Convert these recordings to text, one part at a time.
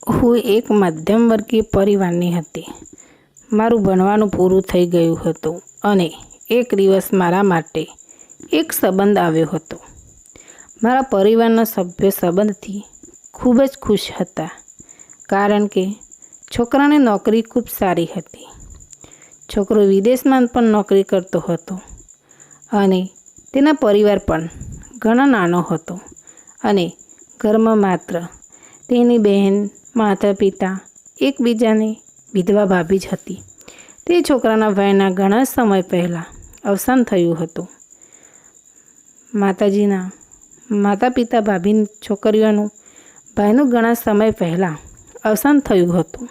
હું એક મધ્યમવર્ગીય પરિવારની હતી. મારું ભણવાનું પૂરું થઈ ગયું હતું અને એક દિવસ મારા માટે એક સંબંધ આવ્યો હતો. મારા પરિવારના સભ્યો સંબંધથી ખૂબ જ ખુશ હતા, કારણ કે છોકરાની નોકરી ખૂબ સારી હતી. છોકરો વિદેશમાં પણ નોકરી કરતો હતો અને તેના પરિવાર પણ ઘણો નાનો હતો અને ઘરમાં માત્ર તેની બહેન, માતા પિતા, એકબીજાની વિધવા ભાભી જ હતી. તે છોકરાના ભાઈના ઘણા સમય પહેલાં અવસાન થયું હતું. માતા પિતા ભાભીની છોકરીઓનું ભાઈનું ઘણા સમય પહેલાં અવસાન થયું હતું.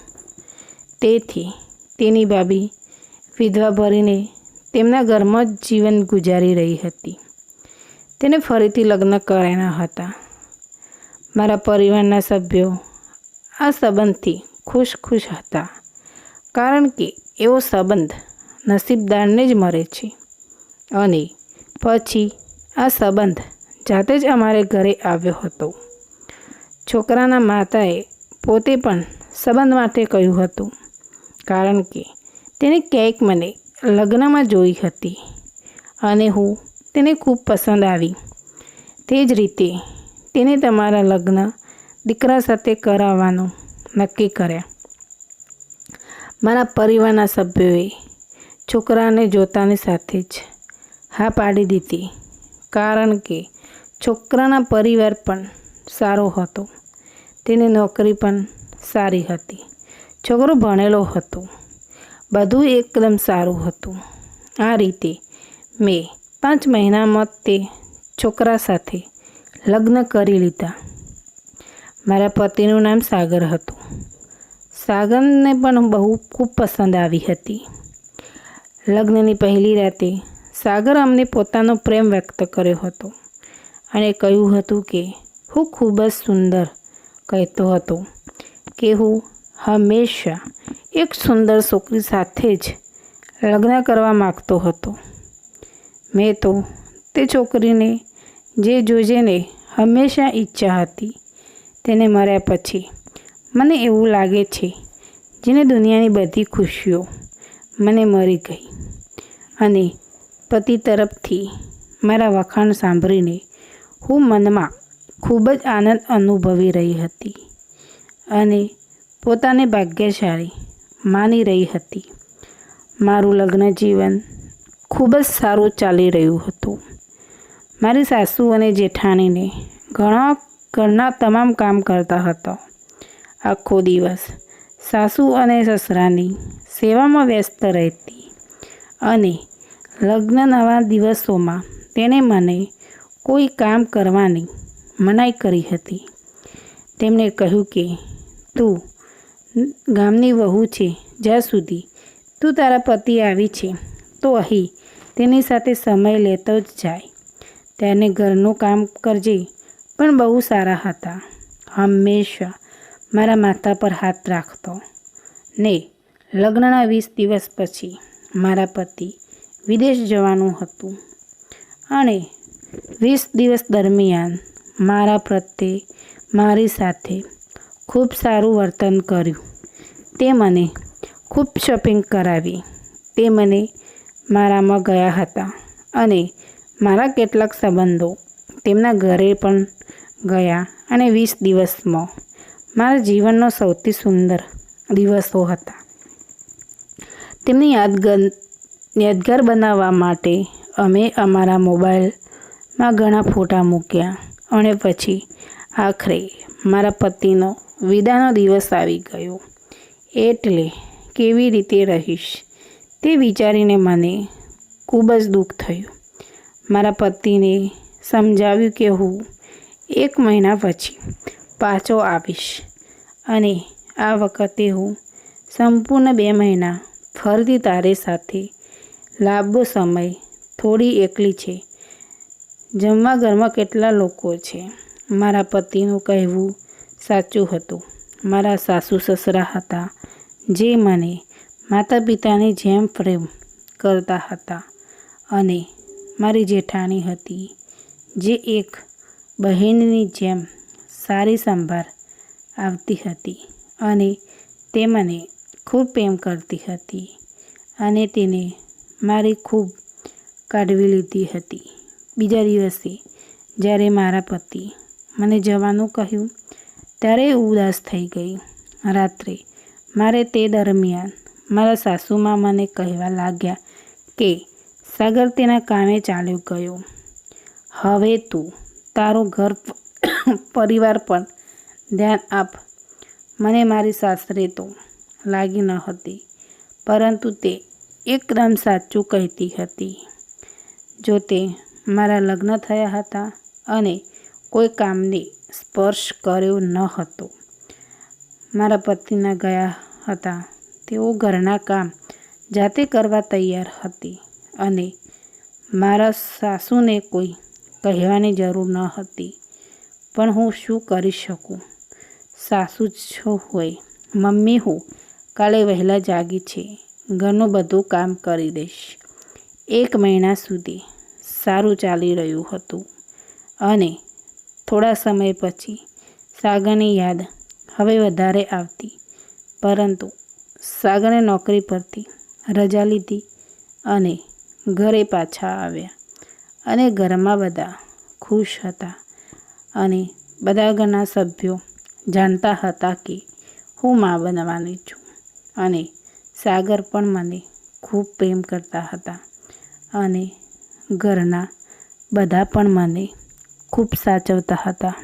તેથી તેની ભાભી વિધવા ભરીને તેમના ઘરમાં જ જીવન ગુજારી રહી હતી. તેને ફરીથી લગ્ન કરાયા હતા. મારા પરિવારના સભ્યો આ સંબંધથી ખુશ હતા, કારણ કે એવો સંબંધ નસીબદારને જ મળે છે. અને પછી આ સંબંધ જાતે જ અમારે ઘરે આવ્યો હતો. છોકરાના માતાએ પોતે પણ સંબંધ માટે કહ્યું હતું, કારણ કે તેને ક્યાંક મને લગ્નમાં જોઈ હતી અને હું તેને ખૂબ પસંદ આવી. તે જ રીતે તેને તમારા લગ્ન દીકરા સાથે કરાવવાનું નક્કી કર્યા. મારા પરિવારના સભ્યોએ છોકરાને જોતાની સાથે જ હા પાડી દીધી, કારણ કે છોકરાના પરિવાર પણ સારો હતો. તેની નોકરી પણ સારી હતી. છોકરો ભણેલો હતો. બધું એકદમ સારું હતું. આ રીતે મેં 5 મહિનામાં તે છોકરા સાથે લગ્ન કરી લીધા. મારા પતિનું નામ સાગર હતું. સાગરને પણ બહુ ખૂબ પસંદ આવી હતી. લગ્નની પહેલી રાતે સાગર અમને પોતાનો પ્રેમ વ્યક્ત કર્યો હતો અને કહ્યું હતું કે હું ખૂબ જ સુંદર. કહેતો હતો કે હું હંમેશા એક સુંદર છોકરી સાથે જ લગ્ન કરવા માગતો હતો. મેં તો તે છોકરીને જે જોજેને હંમેશા ઈચ્છા હતી. તેને મળ્યા પછી મને એવું લાગે છે જેને દુનિયાની બધી ખુશીઓ મને મળી ગઈ. અને પતિ તરફથી મારા વખાણ સાંભળીને હું મનમાં ખૂબ જ આનંદ અનુભવી રહી હતી અને પોતાને ભાગ્યશાળી માની રહી હતી. મારું લગ્ન જીવન ખૂબ જ સારું ચાલી રહ્યું હતું. મારી સાસુ અને જેઠાણીને ઘરના તમામ કામ કરતા હતા. આખો દિવસ સાસુ અને સસરાની સેવામાં વ્યસ્ત રહેતી અને લગ્નના દિવસોમાં તેણે મને કોઈ કામ કરવાની મનાઈ કરી હતી. તેમણે કહ્યું કે તું ગામની વહુ છે, જ્યાં સુધી તું તારા પતિ આવી છે તો અહીં તેની સાથે સમય લેતો જ જાય. તેને ઘરનું કામ કરજે. પણ બહુ સારા હતા. હંમેશા મારા માથા પર હાથ રાખતો ને લગ્નના 20 દિવસ પછી મારા પતિ વિદેશ જવાનું હતું અને 20 દિવસ દરમિયાન મારા પ્રત્યે મારી સાથે ખૂબ સારું વર્તન કર્યું. તે મને ખૂબ શોપિંગ કરાવી. તે મને મારામાં ગયા હતા અને મારા કેટલાક સંબંધો તેમના ઘરે પણ ગયા અને 20 દિવસમાં મારા જીવનનો સૌથી સુંદર દિવસો હતા. તેમની યાદગાર બનાવવા માટે અમે અમારા મોબાઈલમાં ઘણા ફોટા મૂક્યા અને પછી આખરે મારા પતિનો વિદાયનો દિવસ આવી ગયો. એટલે કેવી રીતે રહીશ તે વિચારીને મને ખૂબ જ દુઃખ થયું. મારા પતિને સમજાવ્યું કે હું 1 મહિના પછી પાછો આવીશ અને આ વખતે હું સંપૂર્ણ 2 મહિના ફરીથી તારી સાથે લાંબો સમય. થોડી એકલી છે. જમવા ઘરમાં કેટલા લોકો છે. મારા પતિનું કહેવું સાચું હતું. મારા સાસુ સસરા હતા જે મને માતા પિતાની જેમ પ્રેમ કરતા હતા અને મારી જેઠાણી હતી જે એક બહેનની જેમ સારી સંભાળ આવતી હતી અને તે મને ખૂબ પ્રેમ કરતી હતી અને તેને મારી ખૂબ કાઢવી લીધી હતી. બીજા દિવસે જ્યારે મારા પતિ મને જવાનું કહ્યું ત્યારે ઉદાસ થઈ ગઈ. રાત્રે મારે તે દરમિયાન મારા સાસુમાં મને કહેવા લાગ્યા કે સાગર તેના કામે ચાલ્યો ગયો. હવે તું તારું ઘર પરિવાર પર ધ્યાન આપ. મને મારી સાસરે તો લાગી ન હતી, પરંતુ તે એકદમ સાચું કહેતી હતી. જો તે મારા લગ્ન થયા હતા અને કોઈ કામને સ્પર્શ કર્યો ન હતો. મારા પતિના ગયા હતા. તેઓ ઘરના કામ જાતે કરવા તૈયાર હતી અને મારા સાસુને કોઈ કહેવાની જરૂર ન હતી. પણ હું શું કરી શકું? સાસુ જ હોય. મમ્મી, હું કાલે વહેલા જાગી છે, ઘરનું બધું કામ કરી દઈશ. 1 મહિના સુધી સારું ચાલી રહ્યું હતું અને થોડા સમય પછી સાગરની યાદ હવે વધારે આવતી. પરંતુ સાગરે નોકરી પરથી રજા લીધી અને ઘરે પાછા આવ્યા અને ઘરમાં બધા ખુશ હતા અને બધા ઘરના સભ્યો જાણતા હતા કે હું મા બનવાની છું અને સાગર પણ મને ખૂબ પ્રેમ કરતા હતા અને ઘરના બધા પણ મને ખૂબ સાચવતા હતા.